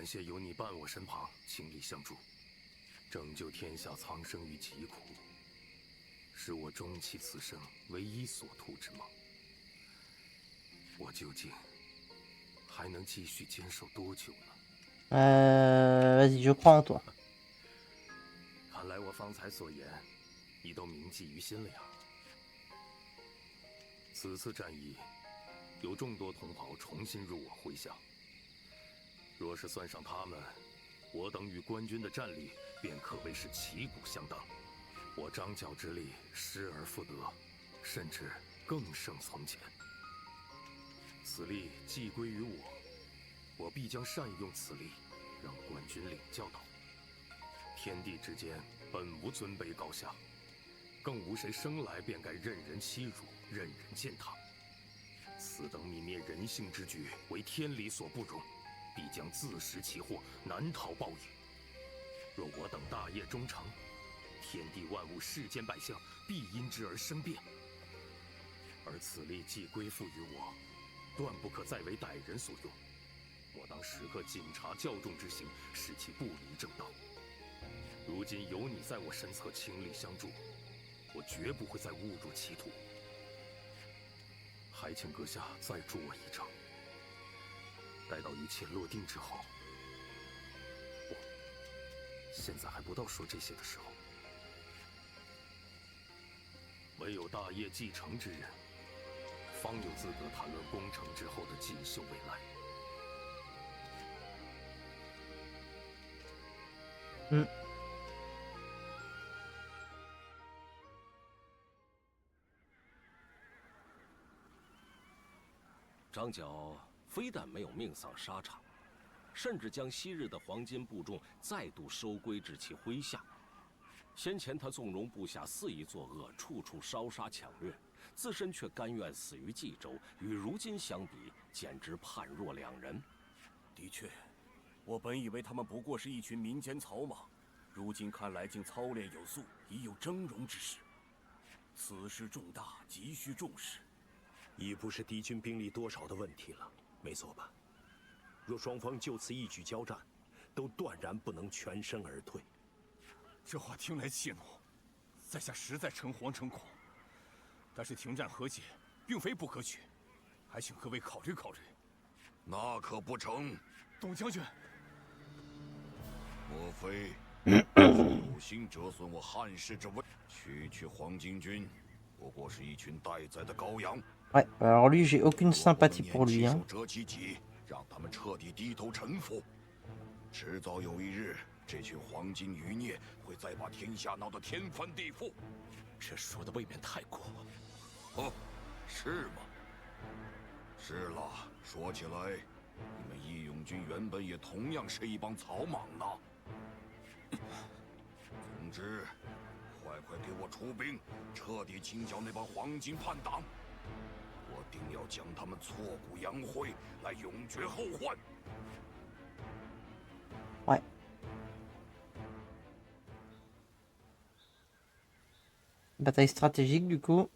感谢有你伴我身旁，倾力相助，拯救天下苍生于疾苦，是我终其此生唯一所图之梦。我究竟还能继续坚守多久呢？Vas-y, je crois en toi. 看来我方才所言，你都铭记于心了呀。此次战役，有众多同袍重新入我麾下。若是算上他们，我等与官军的战力便可谓是旗鼓相当。我张角之力失而复得，甚至更胜从前。此力既归于我必将善用此力，让官军领教到。天地之间本无尊卑高下，更无谁生来便该任人欺辱、任人践踏。此等泯灭人性之举，为天理所不容，必将自食其祸，难逃报应。若我等大业终成，天地万物、世间百姓必因之而生变。而此力既归附于我，断不可再为歹人所用。我当时刻谨察教众之行，使其不离正道。如今有你在我身侧倾力相助，我绝不会再误入歧途。还请阁下再助我一程。待到一切落定之后，现在还不到说这些的时候。唯有大业继承之人，方有资格谈论攻城之后的锦绣未来。张角非但没有命丧沙场，甚至将昔日的黄金部众再度收归至其麾下。先前他纵容部下肆意作恶，处处烧杀抢掠，自身却甘愿死于冀州，与如今相比，简直判若两人。的确，我本以为他们不过是一群民间草莽，如今看来竟操练有素，已有峥嵘之势。此事重大，急需重视。已不是敌军兵力多少的问题了，没错吧？若双方就此一举交战，都断然不能全身而退。这话听来气怒，在下实在诚惶诚恐。但是停战和解，并非不可取，还请各位考虑考虑。那可不成。董将军，莫非有心折损我汉室之威？区黄巾军，不过是一群待宰的羔羊。Ouais, alors lui, j'ai aucune sympathie pour lui. Hein. 折其己，让他们彻底低头臣服。迟早有一日，这群黄金余孽会再把天下闹得天翻地覆。这说的未免太过。哦，是吗？是了，说起来，你们义勇军原本也同样是一帮草莽呢。总之，快给我出兵，彻底清剿那帮黄金叛党。我定要将他们挫骨扬灰，来永绝后患。Ouais. Bataille stratégique du coup.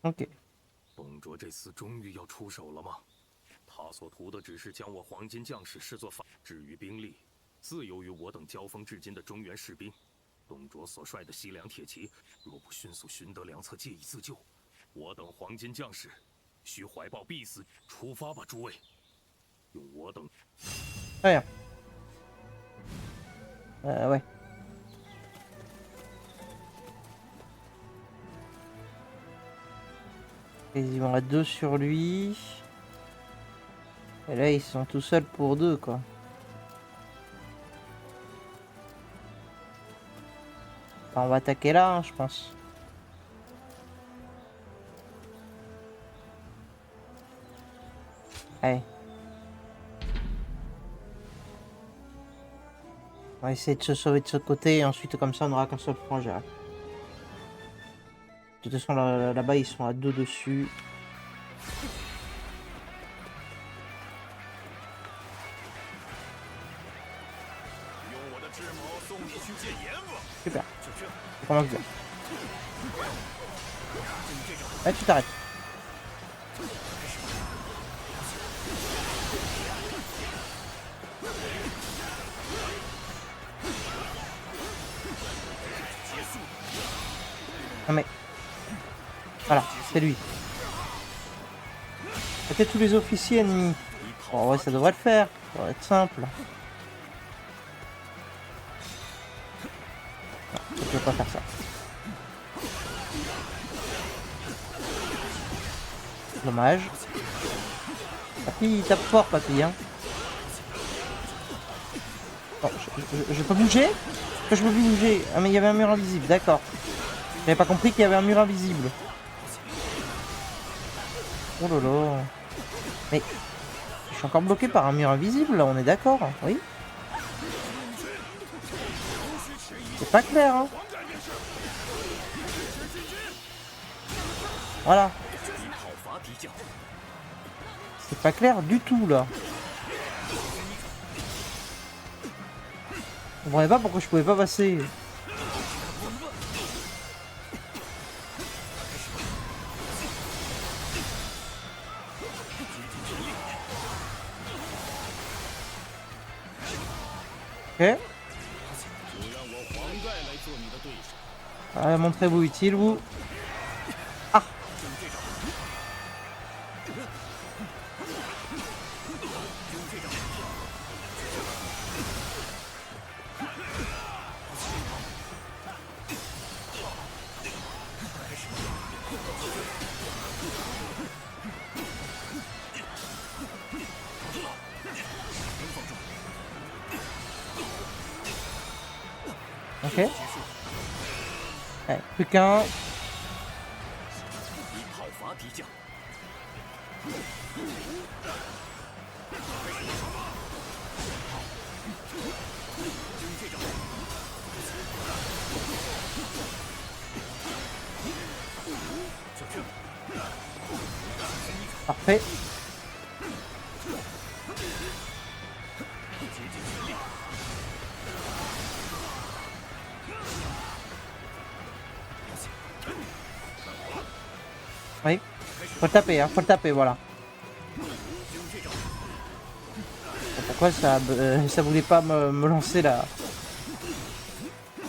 Ok. 董卓这厮终于要出手了吗？他所图的只是将我黄金将士视作反，至于兵力，自有与我等交锋至今的中原士兵。董卓所率的西凉铁骑，若不迅速寻得良策，借以自救，我等黄金将士须怀抱必死。出发吧，诸位！用我等。哎呀。Ouais. Ils vont à deux sur lui. Et là, ils sont tout seuls pour deux, quoi. Enfin, on va attaquer là, hein, je pense. Allez. On va essayer de se sauver de ce côté et ensuite comme ça on n'aura qu'un seul front à gérer. De toute façon là-bas ils sont à deux dessus. Super. Ça commence bien. Allez, tu t'arrêtes. Non mais... Voilà, c'est lui. Mettez tous les officiers ennemis. Bon ouais, ça devrait le faire. Ça devrait être simple. Non, je peux pas faire ça. Dommage. Papy, il tape fort, papy, hein. Bon, je peux bouger? Je peux plus bouger. Ah mais il y avait un mur invisible, d'accord. J'avais pas compris qu'il y avait un mur invisible. Oh là là. Mais je suis encore bloqué par un mur invisible là, on est d'accord? Oui. C'est pas clair, hein. Voilà. C'est pas clair du tout là. Je comprenais pas pourquoi je pouvais pas passer. Ok. Montrez-vous utile, vous. Ah. Ok. Allez, plus qu'un. Parfait. Oui. Faut le taper, voilà. Pourquoi ça voulait pas me lancer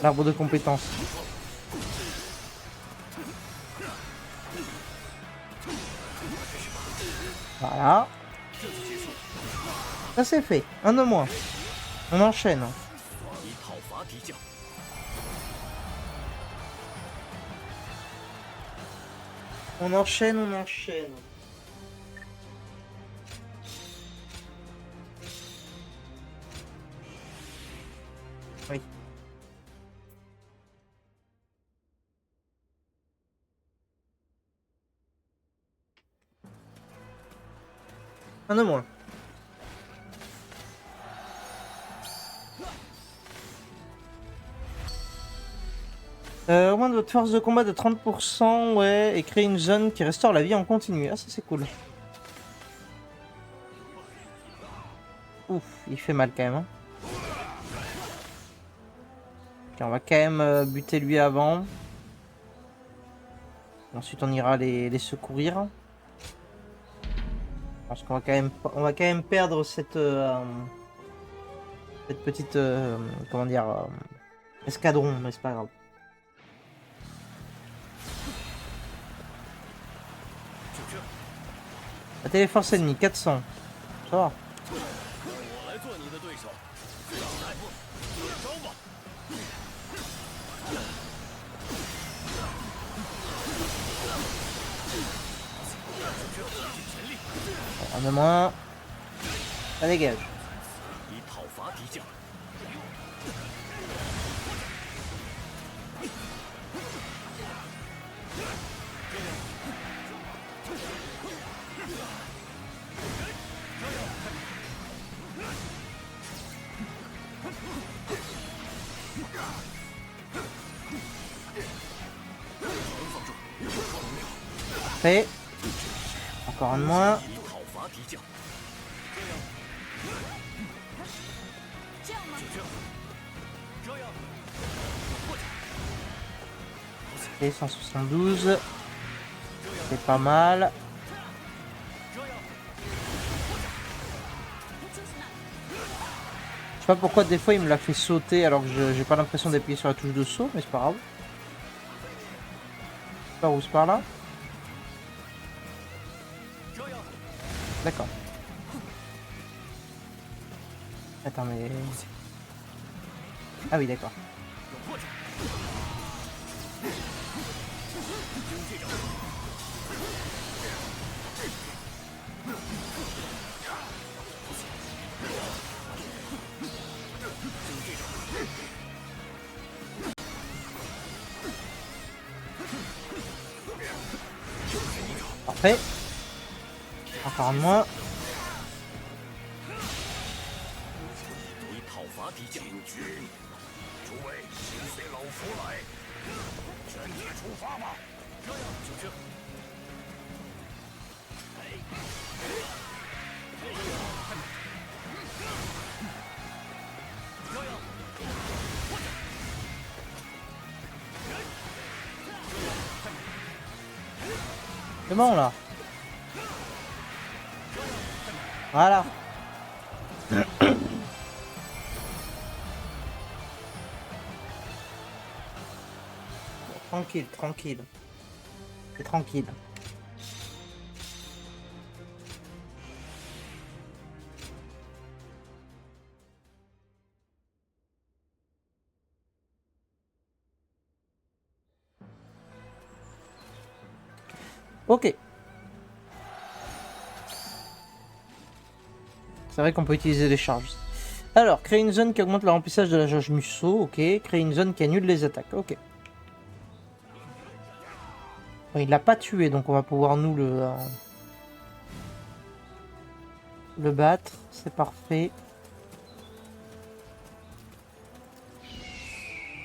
l'arbre de compétences? Voilà. Ça c'est fait. Un de moins. On enchaîne. On enchaîne, on enchaîne. Oui. Un de moins. Augmente votre force de combat de 30%, ouais, et créer une zone qui restaure la vie en continu. Ah, ça c'est cool. Ouf, il fait mal quand même. Hein. Ok, on va quand même buter lui avant. Ensuite, on ira les secourir. Parce qu'on va quand même perdre cette petite comment dire escadron, mais c'est pas grave. Battez les forces ennemies, 400. Ça va. Un de moins. Ça dégage. Fait. Encore un de moins. Et 172. C'est pas mal. Je sais pas pourquoi des fois il me l'a fait sauter alors que j'ai pas l'impression d'appuyer sur la touche de saut, mais c'est pas grave. Par où? C'est par là? D'accord. Attends, mais... Ah oui, d'accord. Parfait. Encore un de moins. 以讨伐敌将。诸位，跟随老夫来，全体出发吧。这样就是。C'est bon là. Voilà. Tranquille, tranquille. C'est tranquille. Ok. C'est vrai qu'on peut utiliser les charges. Alors, créer une zone qui augmente le remplissage de la jauge Musso. Ok. Créer une zone qui annule les attaques. Ok. Bon, il l'a pas tué, donc on va pouvoir nous le battre. C'est parfait.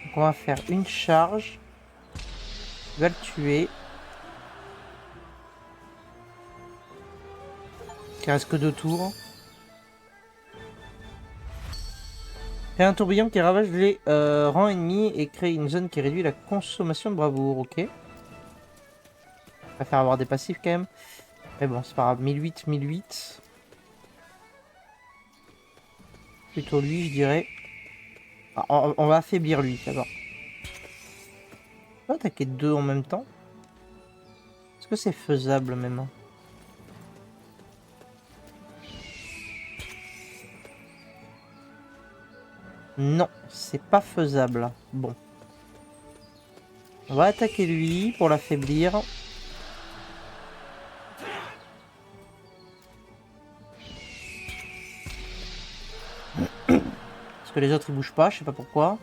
Donc on va faire une charge. Il va le tuer. Il reste que 2 tours. Créer un tourbillon qui ravage les rangs ennemis et créer une zone qui réduit la consommation de bravoure. Ok. On va faire avoir des passifs quand même. Mais bon, c'est pas grave. 1008, 1008. Plutôt lui, je dirais. Ah, on va affaiblir lui d'abord. On va attaquer 2 en même temps. Est-ce que c'est faisable même? Non, c'est pas faisable. Bon. On va attaquer lui pour l'affaiblir. Parce que les autres ils bougent pas, je sais pas pourquoi.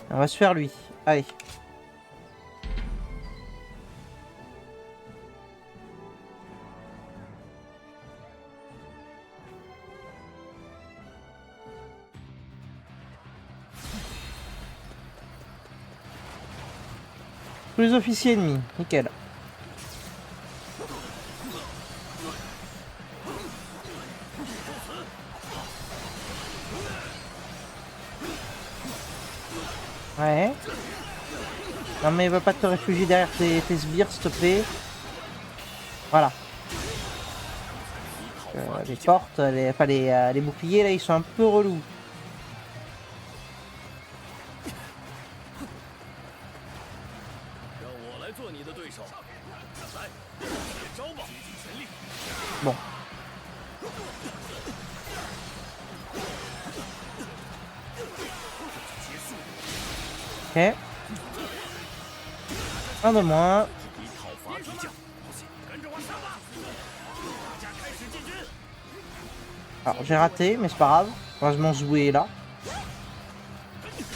On va se faire lui. Allez. Tous les officiers ennemis, nickel. Ouais. Non mais va pas te réfugier derrière tes sbires s'il te plaît. Voilà. Les portes, les boucliers là ils sont un peu relous. Bon. Ok. Un de moins. Alors j'ai raté, mais c'est pas grave. Heureusement Zoué est là.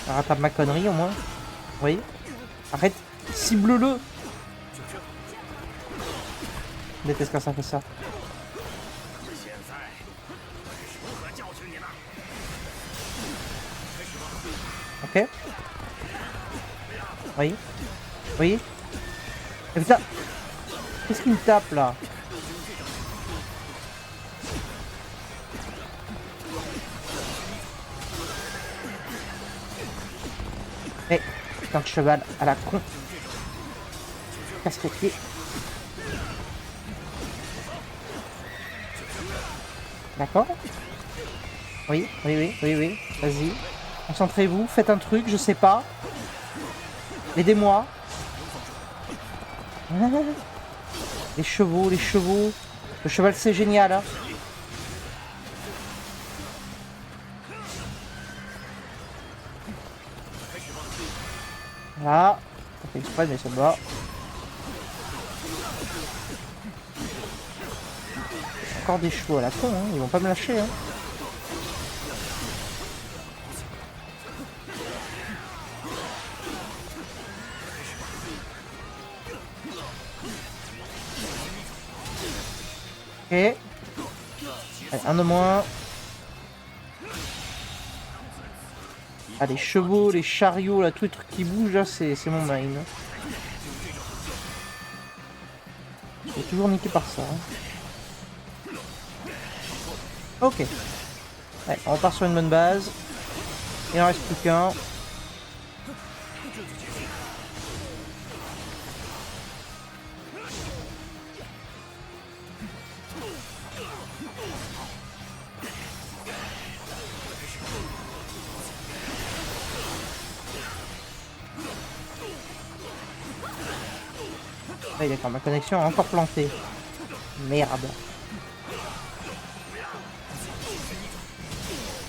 Ça rattrape ma connerie au moins. Oui. Arrête. Cible-le. Je déteste quand ça fait ça. Ok. Oui. Oui. Et putain. Qu'est-ce qu'il me tape là? Eh, putain de cheval à la con. Casse les pieds. D'accord. Oui, oui, oui, oui, oui. Vas-y. Concentrez-vous, faites un truc, je sais pas. Aidez-moi. Les chevaux, les chevaux. Le cheval c'est génial. Hein. Voilà. Ça fait exprès mais ça me va. Encore des chevaux à la con, hein. Ils vont pas me lâcher. Hein. Ok. Allez, un de moins. Ah, les chevaux, les chariots, là, tous les trucs qui bougent, là, c'est mon main. J'ai toujours niqué par ça. Hein. Ok. Allez, on repart sur une bonne base. Il en reste plus qu'un. Ah, d'accord, ma connexion a encore planté. Merde.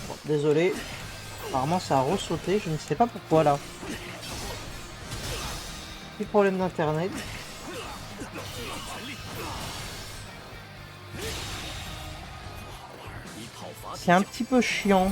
Bon, désolé. Apparemment ça a ressauté, je ne sais pas pourquoi là. Petit problème d'internet. C'est un petit peu chiant.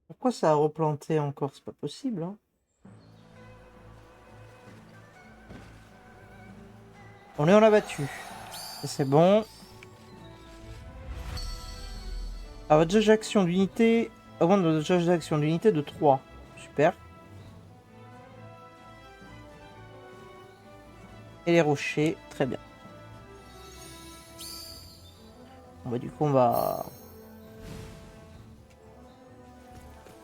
Pourquoi ça a replanté encore? C'est pas possible. Hein. On est en abattu. C'est bon. Ah, votre jauge d'action d'unité. Augmente votre jauge d'action d'unité de 3. Super. Et les rochers. Très bien. Bon, bah, du coup, on va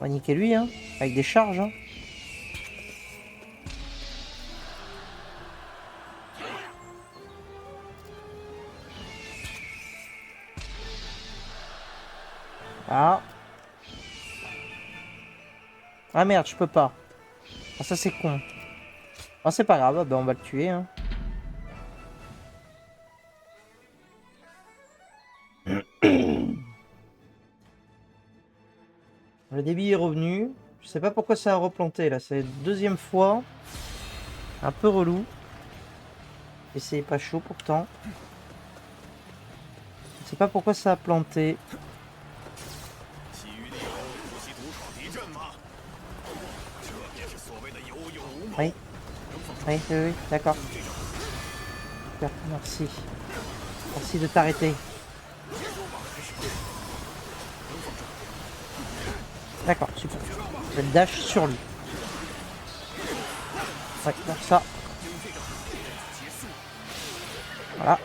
niquer lui, hein. Avec des charges, hein. Ah. Ah merde, je peux pas. Ah, ça c'est con. Ah, c'est pas grave, bah, on va le tuer, hein. Le débit est revenu. Je sais pas pourquoi ça a replanté là. C'est la deuxième fois. Un peu relou. Et c'est pas chaud pourtant. Je sais pas pourquoi ça a planté. Oui. Oui, oui, oui, d'accord. Super, merci. Merci de t'arrêter. D'accord, super. Je vais le dash sur lui. Ouais, comme ça. Voilà.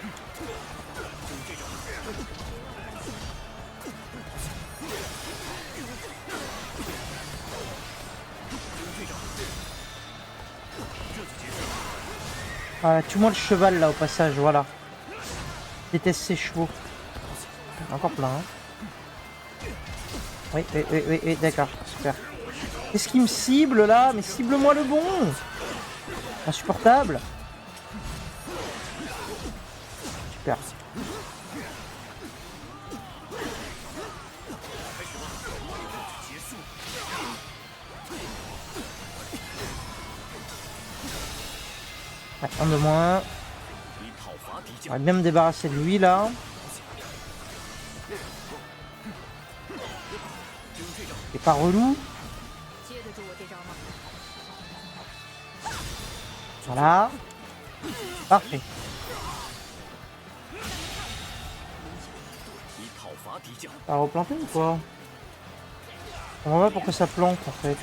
Voilà, tue-moi le cheval là au passage, voilà. Je déteste ces chevaux. Encore plein. Hein. Oui, oui, oui, oui, oui d'accord, super. Qu'est-ce qui me cible là? Mais cible-moi le bon! Insupportable. Super. Ouais, un de moins. On va bien me débarrasser de lui là. C'est pas relou. Voilà. Parfait. Ça a replanté ou quoi? On va voir pourquoi ça plante en fait.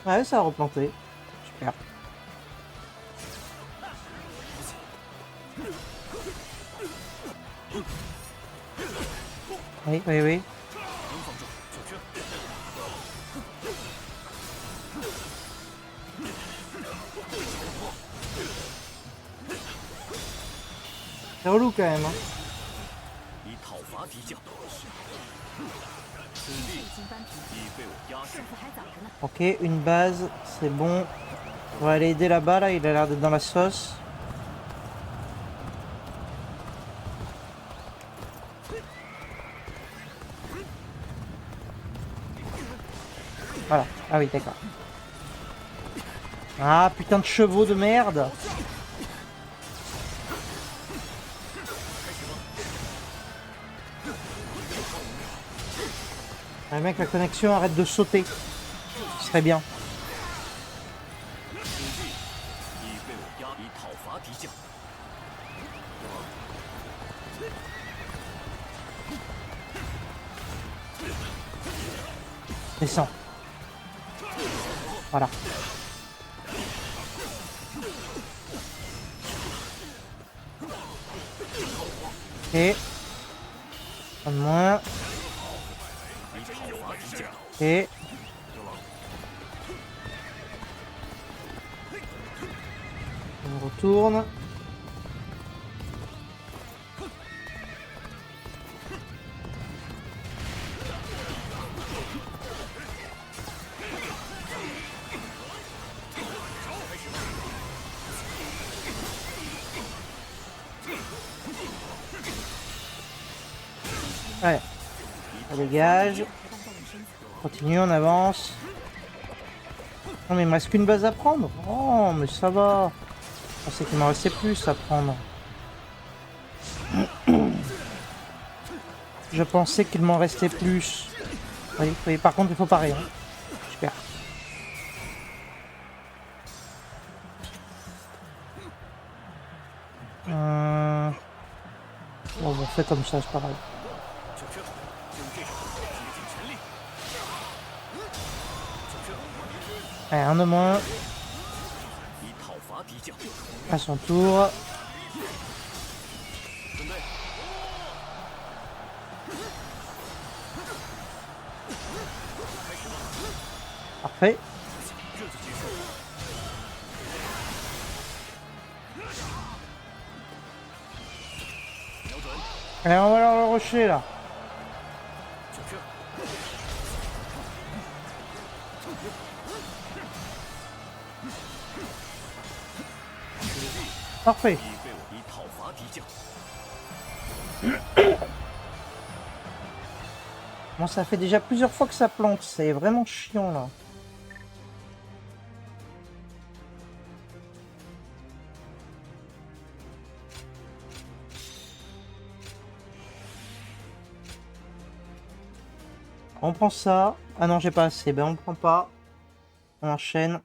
Ouais, ça a replanté. Super. Oui, oui, oui. C'est relou quand même. Hein. 以讨伐敌将。土地已被我压制。 Ok, une base, c'est bon. On va aller aider là-bas, là, il a l'air d'être dans la sauce. Voilà, ah oui, d'accord. Ah, putain de chevaux de merde. Ah, mec, la connexion arrête de sauter. Ce serait bien. 已被我压，以讨伐敌将。 Descends. Voilà. Ok. Un de moins. Ok. On retourne. Allez, on dégage. Continue, on avance. Non mais il me reste qu'une base à prendre. Oh mais ça va. Je pensais qu'il m'en restait plus à prendre. Je pensais qu'il m'en restait plus. Oui, oui, par contre il faut parer. Hein. Super. Bon, on fait comme ça, c'est pas grave. Allez, un de moins. À son tour. Parfait. Allez, on va leur le rocher là. Parfait. Bon, ça fait déjà plusieurs fois que ça plante, c'est vraiment chiant là. On prend ça. Ah non, j'ai pas assez. Ben on prend pas. On enchaîne.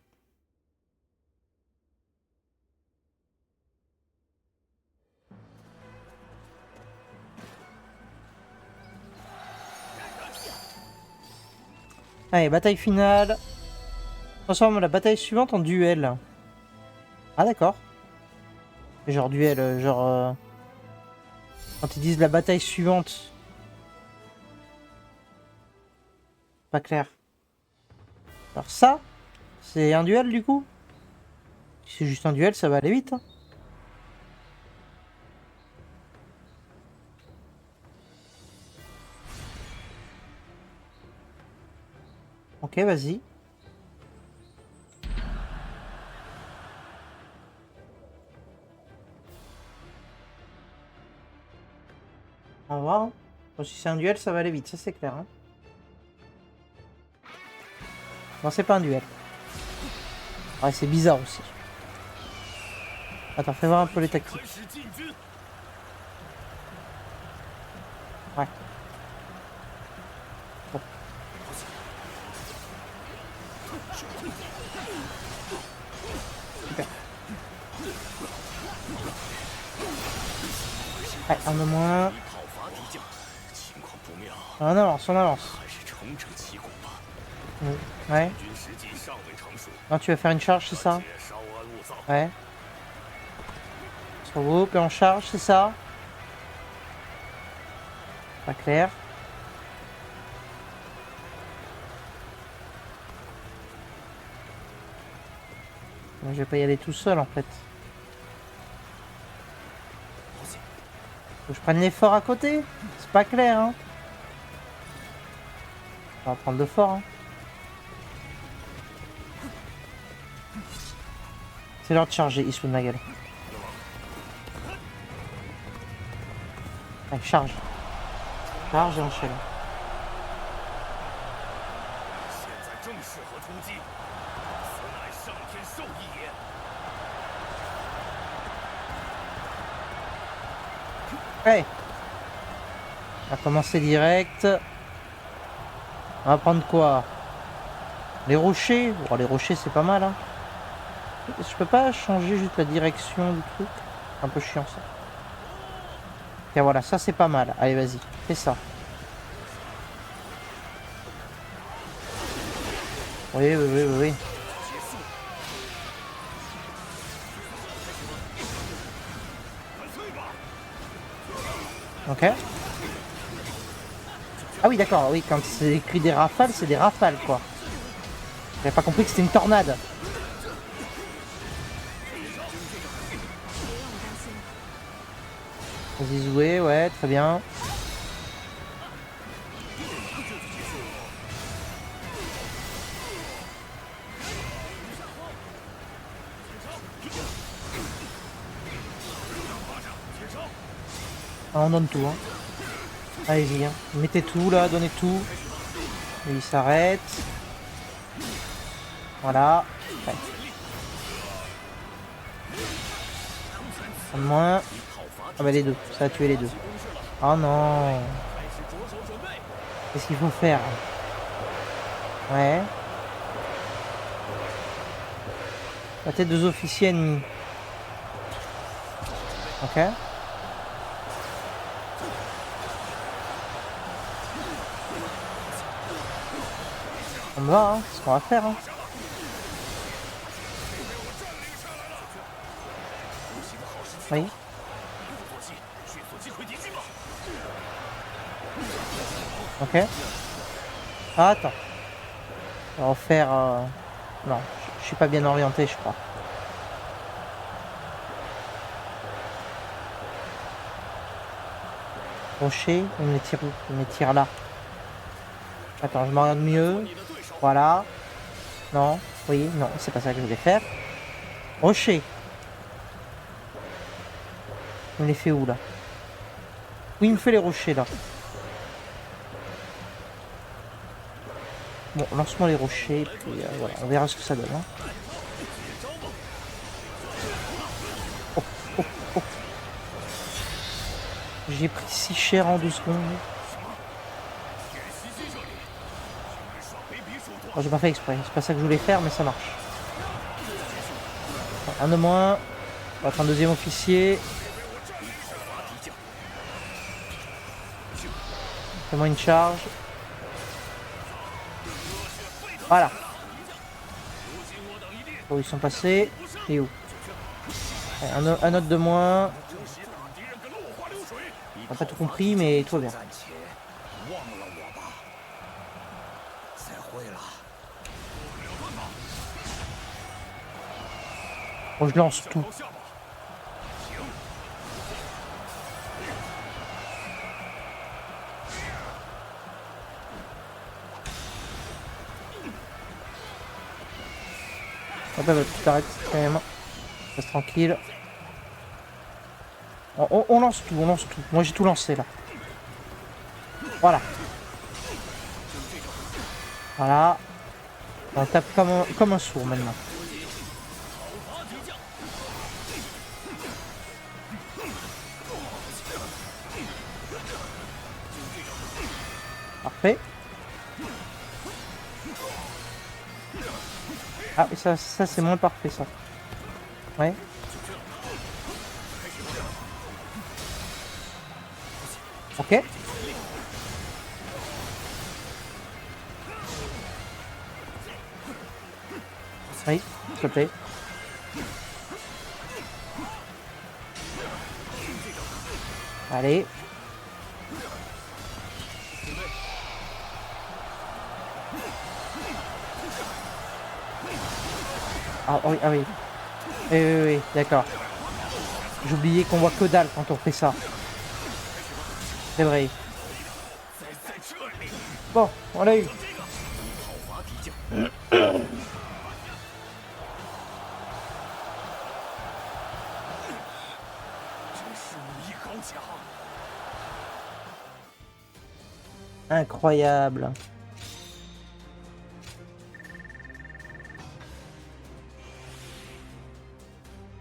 Allez, bataille finale. Transforme la bataille suivante en duel. Ah d'accord. Genre duel, genre... Quand ils disent la bataille suivante. Pas clair. Alors ça, c'est un duel du coup? Si c'est juste un duel, ça va aller vite. Hein. Ok, vas-y. On va voir. Hein. Bon, si c'est un duel, ça va aller vite, ça c'est clair. Hein. Non, c'est pas un duel. Ouais, c'est bizarre aussi. Attends, fais voir un peu les tactiques. Ouais. Bon. Super. Ouais, un de moins. On avance, on avance. Ouais. Non, tu vas faire une charge, c'est ça? Ouais. Sur vous, puis on charge, c'est ça? Pas clair. Moi, je vais pas y aller tout seul en fait. Faut que je prenne l'effort à côté. C'est pas clair, hein. On va prendre de fort, hein. C'est l'heure de charger, il se fout de ma gueule. Allez, charge. Charge et enchaîne. 现在正适合出击，此乃上天授意也。 Allez. On va commencer direct. On va prendre quoi? Les rochers. Oh, les rochers c'est pas mal, hein. Je peux pas changer juste la direction du truc. Un peu chiant ça. Ok, voilà, ça c'est pas mal. Allez, vas-y, fais ça. Oui, oui, oui, oui, oui. Ok. Ah oui, d'accord, oui, quand c'est écrit des rafales, c'est des rafales, quoi. J'avais pas compris que c'était une tornade. Vas-y, Zoué, ouais, très bien. Ah, on donne tout, hein. Allez-y, hein. Mettez tout là, donnez tout. Et il s'arrête. Voilà. Ouais. Un de moins. Ah bah les deux, ça a tué les deux. Oh non. Qu'est-ce qu'il faut faire? Ouais. La tête deux officiers ennemis. Ok. On va, hein, c'est ce qu'on va faire. Hein. Oui. Ok. Ah, attends. On va faire... Non, je suis pas bien orienté, je crois. Rocher, on me les tire où? On me les tire là. Attends, je m'oriente mieux. Voilà. Non, oui, non, c'est pas ça que je voulais faire. Rocher. On les fait où là? Où il me fait les rochers là? Bon, lance-moi les rochers, puis voilà, on verra ce que ça donne. Hein. Oh, oh, oh. J'ai pris si cher en 2 secondes. Oh, j'ai pas fait exprès, c'est pas ça que je voulais faire, mais ça marche. Un de moins. On va prendre un deuxième officier. Fais-moi une charge. Voilà. Oh, ils sont passés. Et où? Un autre de moins. On n'a pas tout compris, mais tout va bien. Bon, je lance tout. Ah bah, tu t'arrêtes quand même. Reste tranquille. On lance tout, on lance tout. Moi j'ai tout lancé là. Voilà. Voilà. On tape comme un sourd maintenant. Parfait. Ah, ça c'est moins parfait ça. Ouais. Ok. Oui, s'il te plaît. Allez. Ah oui, ah oui. Oui, d'accord. J'oubliais qu'on voit que dalle quand on fait ça. C'est vrai. 在这里， Bon, on l'a eu. 讨伐敌将。真是武艺高强。 Incroyable.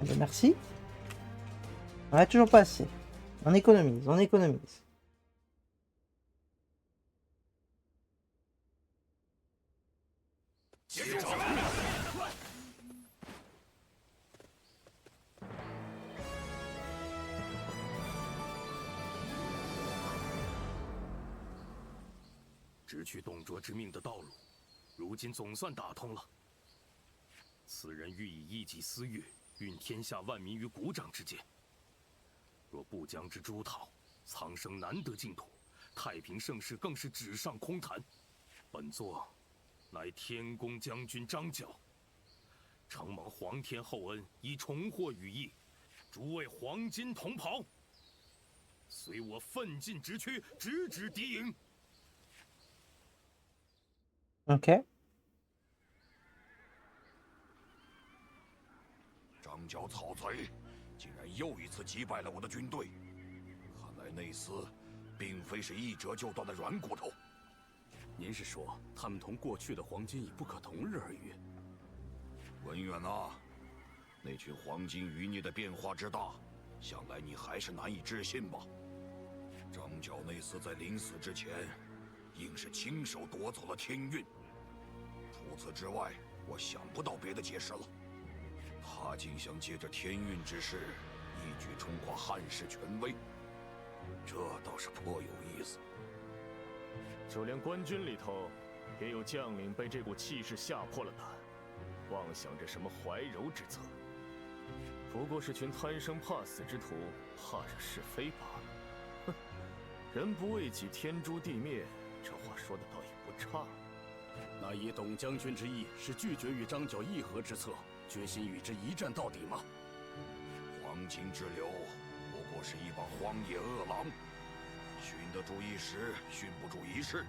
Allez, merci. On a toujours pas assez. On économise, on économise. Tiens, 直取董卓之命的道路，如今总算打通了。此人欲以一己私欲，运天下万民于股掌之间。若不将之诛讨，苍生难得净土，太平盛世更是纸上空谈。本座乃天公将军张角，承蒙皇天厚恩，已重获羽翼，诸位黄金同袍，随我奋进直驱，直指敌营。 Ok. 张角草贼，竟然又一次击败了我的军队。看来内厮并非是一折就断的软骨头。您是说他们同过去的黄金已不可同日而语？文远啊，那群黄金余孽的变化之大，想来你还是难以置信吧？张角内厮在临死之前，硬是亲手夺走了天运。除此之外，我想不到别的解释了。他竟想借着天运之势，一举冲垮汉室权威，这倒是颇有意思。就连官军里头，也有将领被这股气势吓破了胆，妄想着什么怀柔之策。不过是群贪生怕死之徒，怕着是非罢了。哼，人不为己，天诛地灭，这话说的倒也不差。那以董将军之意是拒绝与张角议和之策，决心与之一战到底吗？黄金之流不过是一帮荒野恶狼，训得住一时，训不住一世，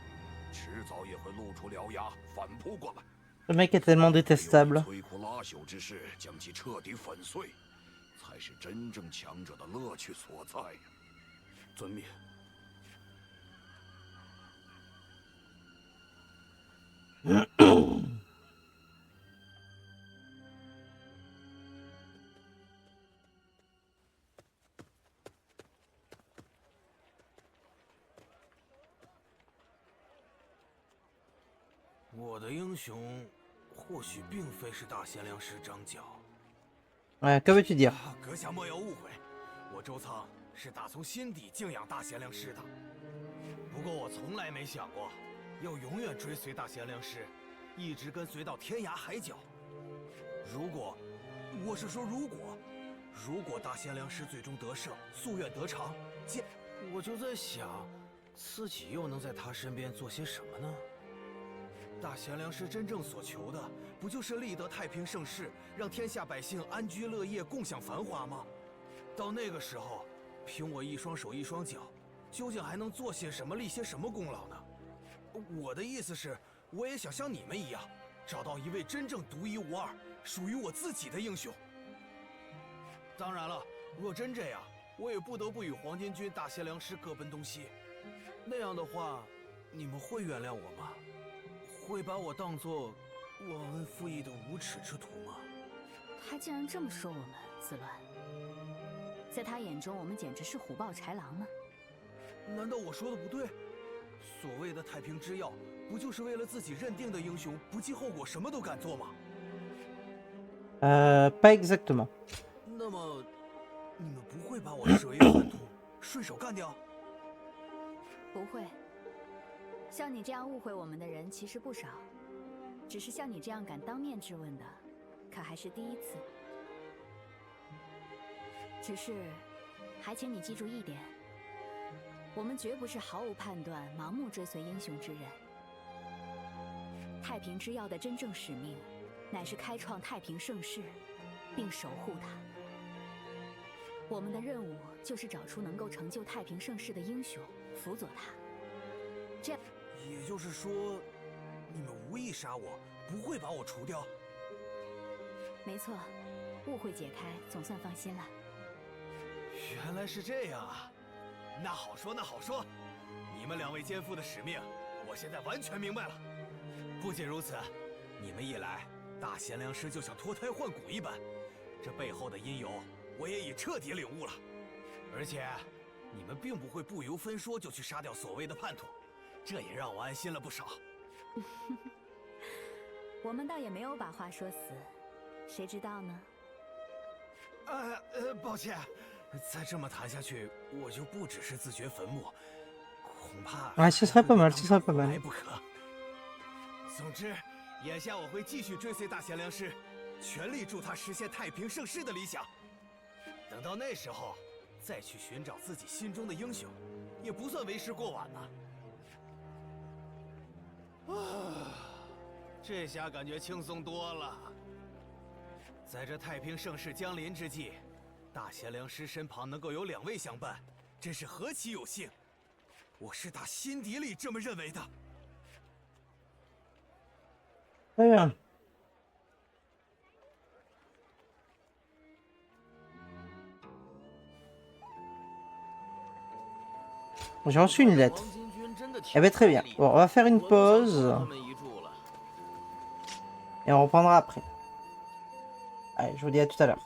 迟早也会露出獠牙，反扑过来。 Ce mec est tellement détestable. 摧枯拉朽之势，将其彻底粉碎，才是真正强者的乐趣所在呀！遵命。我的英雄，或许并非是大贤良师张角。 Ouais, que veux-tu dire? 阁下莫要误会，我周仓是打从心底敬仰大贤良师的。不过我从来没想过，要永远追随大贤良师，一直跟随到天涯海角。如果，我是说如果大贤良师最终得胜，夙愿得偿，我就在想，自己又能在他身边做些什么呢？ 大贤良师真正所求的，不就是立得太平盛世，让天下百姓安居乐业，共享繁华吗？到那个时候，凭我一双手一双脚，究竟还能做些什么，立些什么功劳呢？我的意思是，我也想像你们一样，找到一位真正独一无二、属于我自己的英雄。当然了，若真这样，我也不得不与黄巾军大贤良师各奔东西。那样的话，你们会原谅我吗？ 会把我当作忘恩负义的无耻之徒吗？他竟然这么说我们，子乱。在他眼中，我们简直是虎豹豺狼呢。难道我说的不对？所谓的太平之要，不就是为了自己认定的英雄，不计后果什么都敢做吗？ Pas exactement. 那么，你们不会把我视为叛徒，顺手干掉？不会。 像你这样误会我们的人其实不少，只是像你这样敢当面质问的，可还是第一次。只是，还请你记住一点：我们绝不是毫无判断、盲目追随英雄之人。太平之要的真正使命，乃是开创太平盛世，并守护它。我们的任务就是找出能够成就太平盛世的英雄，辅佐他。这样，也就是说，你们无意杀我，不会把我除掉？没错，误会解开，总算放心了。原来是这样啊，那好说，那好说。你们两位肩负的使命，我现在完全明白了。不仅如此，你们一来，大贤良师就像脱胎换骨一般，这背后的因由，我也已彻底领悟了。而且，你们并不会不由分说就去杀掉所谓的叛徒，这也让我安心了不少。我们倒也没有把话说死，谁知道呢？抱歉，再这么谈下去，我就不只是自掘坟墓，恐怕哎，ce serait pas mal, ce serait pas mal。不可。总之，眼下我会继续追随大贤良师，全力助他实现太平盛世的理想。等到那时候，再去寻找自己心中的英雄，也不算为时过晚呢。这下感觉轻松多了。在这太平盛世将临之际，大贤良师身旁能够有2位相伴，真是何其有幸！我是打心底里这么认为的。哎呀，j'ai reçu une lettre. Eh ben très bien. Bon, on va faire une pause. Et on reprendra après. Allez, je vous dis à tout à l'heure.